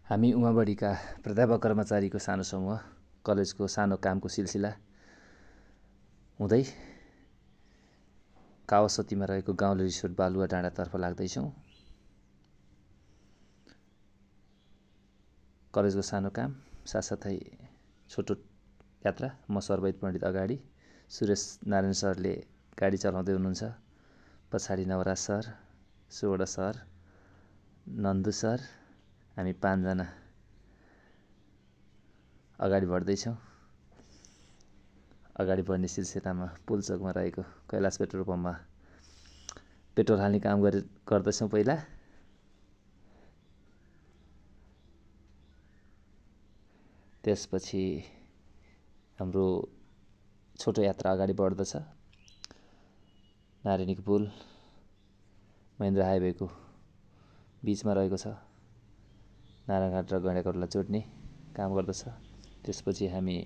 हामी उमाबडीका प्राध्यापक कर्मचारीको सानो समूह कलेजको सानो कामको सिलसिला हुँदै कावासतीमा रहेको गाउँले रिसोर्ट बालुवा डाँडातर्फ लाग्दैछौँ। कलेजको सानो काम साथसाथै छोटो यात्रा। म सर्वैत पण्डित अगाडि, सुरेश नारायण सरले गाडी चलाउँदै हुनुहुन्छ, पछाडि Navraj sir, Suvarna sir, Nandu sir, हामी 5 जना अगाडि बढ्दैछौँ। अगाडि बढ्ने सिलसिलामा पुलचोकमा रहेको कैलाश पेट्रोल पम्पमा पेट्रोल हाल्ने काम गर्दैछौँ पहिला। त्यसपछि हाम्रो छोटो यात्रा अगाडि बढ्दछ। नारायणीको पुल महेन्द्र हाइवेको बिचमा रहेको छ। नारायणघाट र गैँडाकोटलाई जोड्ने काम गर्दछ। त्यसपछि हामी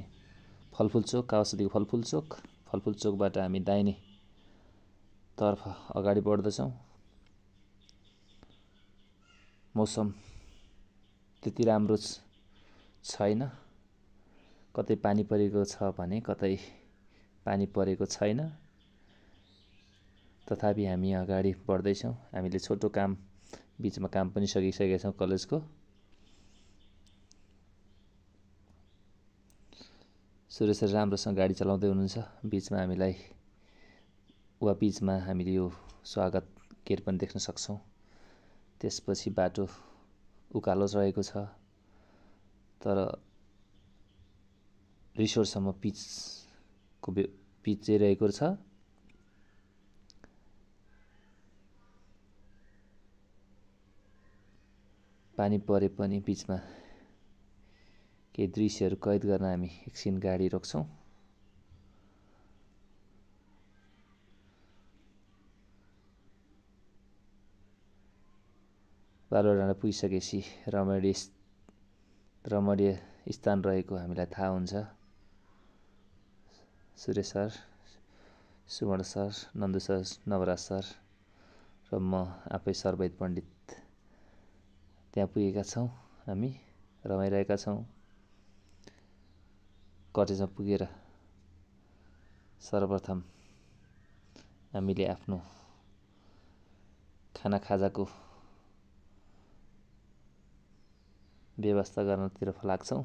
फलफुल चोक, कावासतीको फलफुल चोकबाट हामी दाहिने तर्फ अगाडि बढ्दछौँ। मौसम त्यति राम्रो छैन, कतै पानी परेको छ भने कतै पानी परेको छैन। तथापि हामी अगाडि बढ्दैछौँ। हामीले छोटो काम बिचमा काम पनि सकिसकेका छौँ कलेजको। सुरेश सर राम्रोसँग गाडी चलाउँदै हुनुहुन्छ। बिचमा हामीले यो स्वागत गेट पनि देख्न सक्छौँ। त्यसपछि बाटो उकालो रहेको छ, तर रिसोर्टसम्म पिच रहेको छ। पानी परे पनि बिचमा केही दृश्यहरू कैद गर्न हामी एकछिन गाडी रोक्छौँ। बालुवा डाँडा पुगिसकेपछि रमणीय स्थान रहेको हामीलाई थाहा हुन्छ। Suresh sir, Suvarna sir, Nandu sir, Navraj sir र म आफै सर्वैत पण्डित त्यहाँ पुगेका छौँ। हामी रमाइरहेका छौँ। कटेजमा पुगेर सर्वप्रथम हामीले आफ्नो खाजाको व्यवस्था गर्नतिर लाग्छौँ।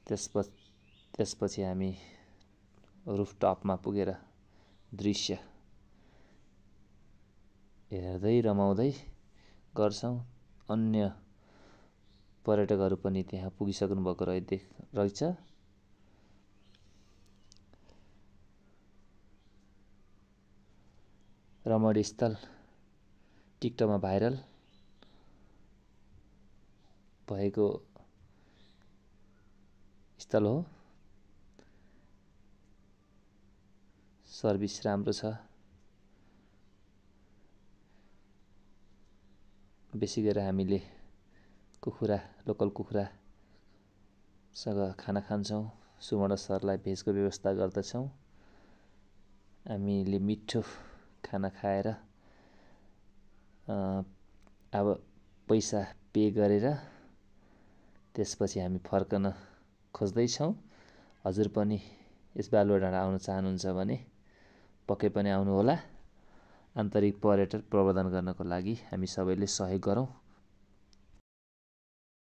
त्यसपछि हामी रुफटपमा पुगेर दृश्य हेर्दै रमाउँदै गर्छौँ। अन्य पर्यटकहरू पनि त्यहाँ पुगिसक्नु भएको रहेछ। रमणीय स्थल टिकटकमा भाइरल भएको स्थल हो। सर्भिस राम्रो छ। बेसी गरेर हामीले लोकल कुखुरासँग खाना खान्छौँ। सुवर्ण सरलाई भेजको व्यवस्था गर्दछौँ। हामीले मिठो खाना खाएर अब पैसा पे गरेर त्यसपछि हामी फर्कन खोज्दैछौँ। हजुर पनि यस बालुवा डाँडा आउन चाहनुहुन्छ भने पक्कै पनि आउनुहोला। आन्तरिक पर्यटन प्रवर्धन गर्नको लागि हामी सबैले सहयोग गरौँ।